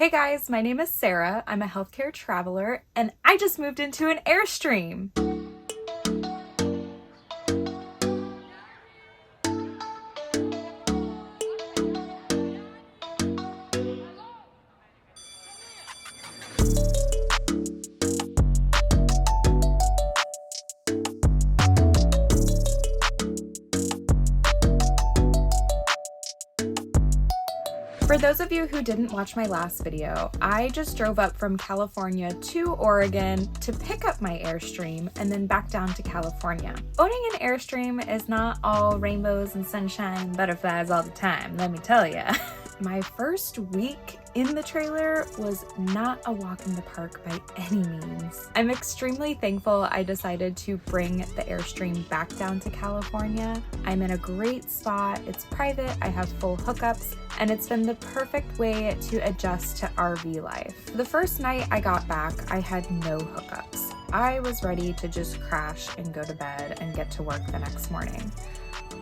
Hey guys, my name is Sarah. I'm a healthcare traveler and I just moved into an Airstream. For those of you who didn't watch my last video, I just drove up from California to Oregon to pick up my Airstream and then back down to California. Owning an Airstream is not all rainbows and sunshine and butterflies all the time, let me tell ya. My first week in the trailer was not a walk in the park by any means. I'm extremely thankful I decided to bring the Airstream back down to California. I'm in a great spot, it's private, I have full hookups, and it's been the perfect way to adjust to RV life. The first night I got back, I had no hookups. I was ready to just crash and go to bed and get to work the next morning.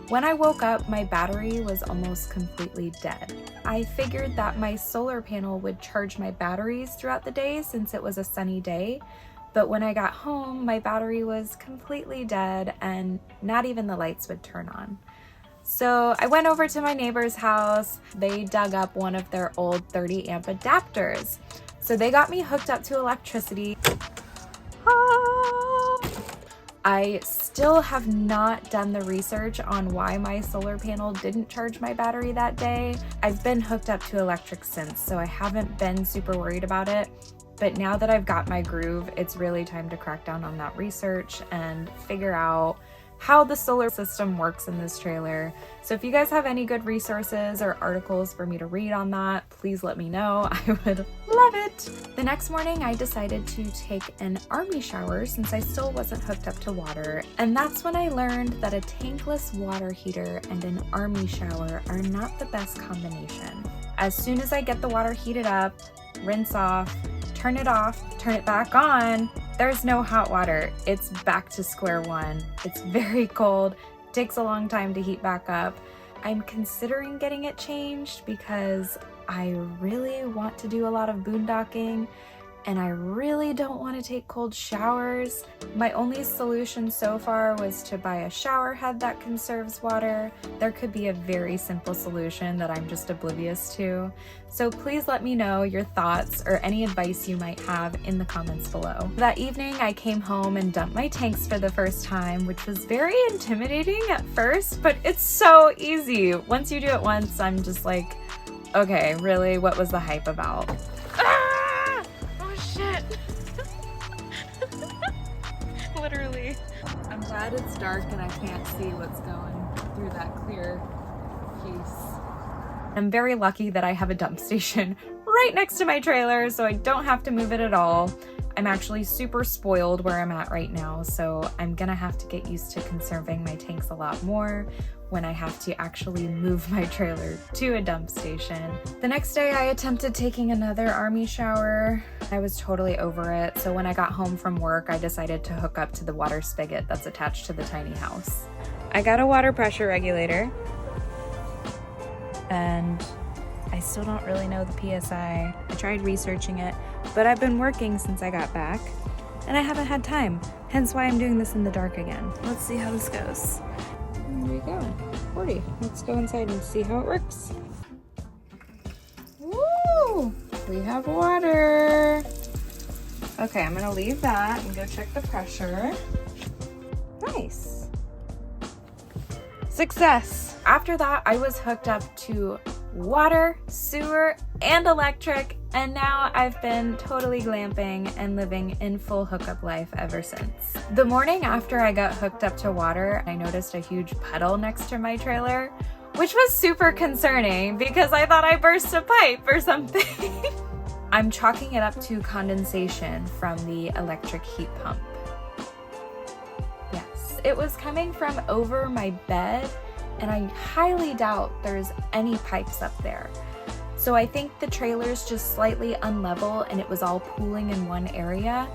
When I woke up, my battery was almost completely dead. I figured that my solar panel would charge my batteries throughout the day since it was a sunny day, but when I got home, my battery was completely dead and not even the lights would turn on. So I went over to my neighbor's house. They dug up one of their old 30 amp adapters. So they got me hooked up to electricity. I still have not done the research on why my solar panel didn't charge my battery that day. I've been hooked up to electric since, so I haven't been super worried about it. But now that I've got my groove, it's really time to crack down on that research and figure out how the solar system works in this trailer. So if you guys have any good resources or articles for me to read on that, please let me know. I would love it. The next morning, I decided to take an army shower since I still wasn't hooked up to water. And that's when I learned that a tankless water heater and an army shower are not the best combination. As soon as I get the water heated up, rinse off, turn it off, turn it back on, there's no hot water. It's back to square one. It's very cold, takes a long time to heat back up. I'm considering getting it changed because I really want to do a lot of boondocking and I really don't want to take cold showers. My only solution so far was to buy a shower head that conserves water. There could be a very simple solution that I'm just oblivious to. So please let me know your thoughts or any advice you might have in the comments below. That evening, I came home and dumped my tanks for the first time, which was very intimidating at first, but it's so easy. Once you do it once, I'm just like, okay, really, what was the hype about? Literally. I'm glad it's dark and I can't see what's going through that clear piece. I'm very lucky that I have a dump station right next to my trailer, so I don't have to move it at all. I'm actually super spoiled where I'm at right now, so I'm gonna have to get used to conserving my tanks a lot more when I have to actually move my trailer to a dump station. The next day I attempted taking another army shower. I was totally over it, so when I got home from work, I decided to hook up to the water spigot that's attached to the tiny house. I got a water pressure regulator, and I still don't really know the PSI. I tried researching it, but I've been working since I got back, and I haven't had time, hence why I'm doing this in the dark again. Let's see how this goes. There you go, 40. Let's go inside and see how it works. Woo! We have water. Okay, I'm gonna leave that and go check the pressure. Nice. Success. After that, I was hooked up to water, sewer, and electric, and now I've been totally glamping and living in full hookup life ever since. The morning after I got hooked up to water, I noticed a huge puddle next to my trailer, which was super concerning because I thought I burst a pipe or something. I'm chalking it up to condensation from the electric heat pump. Yes, it was coming from over my bed, and I highly doubt there's any pipes up there. So I think the trailer's just slightly unlevel and it was all pooling in one area.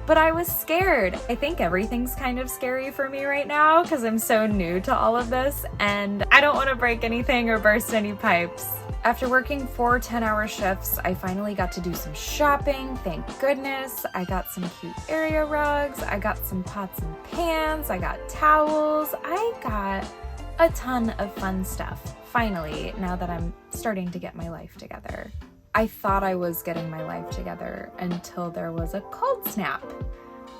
But I was scared. I think everything's kind of scary for me right now because I'm so new to all of this and I don't want to break anything or burst any pipes. After working 4 10-hour shifts, I finally got to do some shopping, thank goodness. I got some cute area rugs, I got some pots and pans, I got towels, I got a ton of fun stuff, finally, now that I'm starting to get my life together. I thought I was getting my life together until there was a cold snap.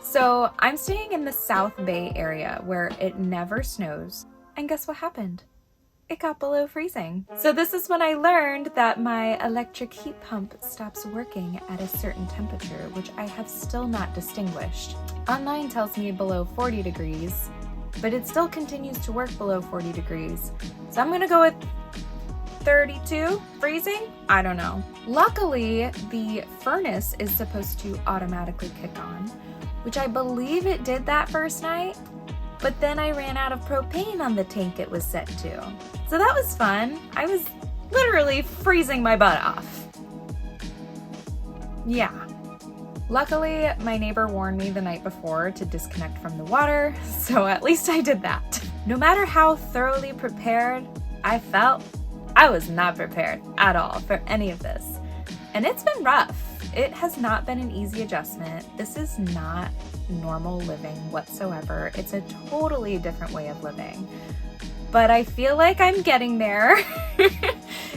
So I'm staying in the South Bay area where it never snows, and guess what happened? It got below freezing. So this is when I learned that my electric heat pump stops working at a certain temperature, which I have still not distinguished. Online tells me below 40 degrees, but it still continues to work below 40 degrees. So I'm gonna go with 32, freezing? I don't know. Luckily, the furnace is supposed to automatically kick on, which I believe it did that first night, but then I ran out of propane on the tank it was set to. So that was fun. I was literally freezing my butt off. Yeah. Luckily, my neighbor warned me the night before to disconnect from the water, so at least I did that. No matter how thoroughly prepared I felt, I was not prepared at all for any of this. And it's been rough. It has not been an easy adjustment. This is not normal living whatsoever. It's a totally different way of living. But I feel like I'm getting there.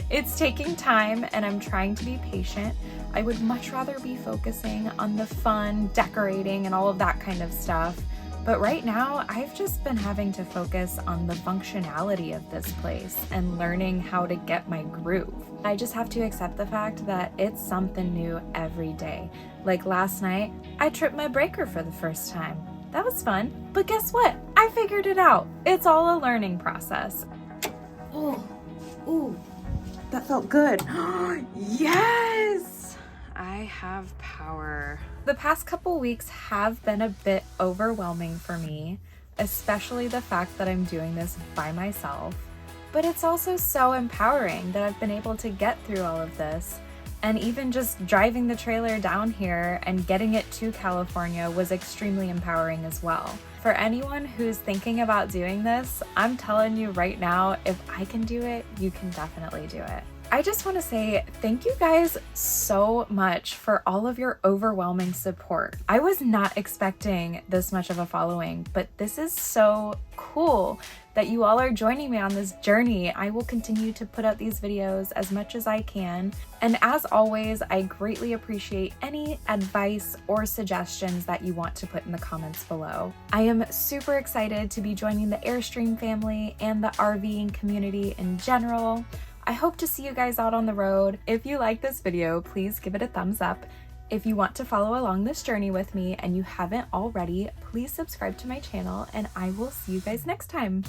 It's taking time and I'm trying to be patient. I would much rather be focusing on the fun, decorating, and all of that kind of stuff. But right now, I've just been having to focus on the functionality of this place and learning how to get my groove. I just have to accept the fact that it's something new every day. Like last night, I tripped my breaker for the first time. That was fun. But guess what? I figured it out. It's all a learning process. Ooh, that felt good. Yes! I have power. The past couple weeks have been a bit overwhelming for me, especially the fact that I'm doing this by myself. But it's also so empowering that I've been able to get through all of this. And even just driving the trailer down here and getting it to California was extremely empowering as well. For anyone who's thinking about doing this, I'm telling you right now, if I can do it, you can definitely do it. I just want to say thank you guys so much for all of your overwhelming support. I was not expecting this much of a following, but this is so cool that you all are joining me on this journey. I will continue to put out these videos as much as I can. And as always, I greatly appreciate any advice or suggestions that you want to put in the comments below. I am super excited to be joining the Airstream family and the RVing community in general. I hope to see you guys out on the road. If you like this video, please give it a thumbs up. If you want to follow along this journey with me and you haven't already, please subscribe to my channel and I will see you guys next time.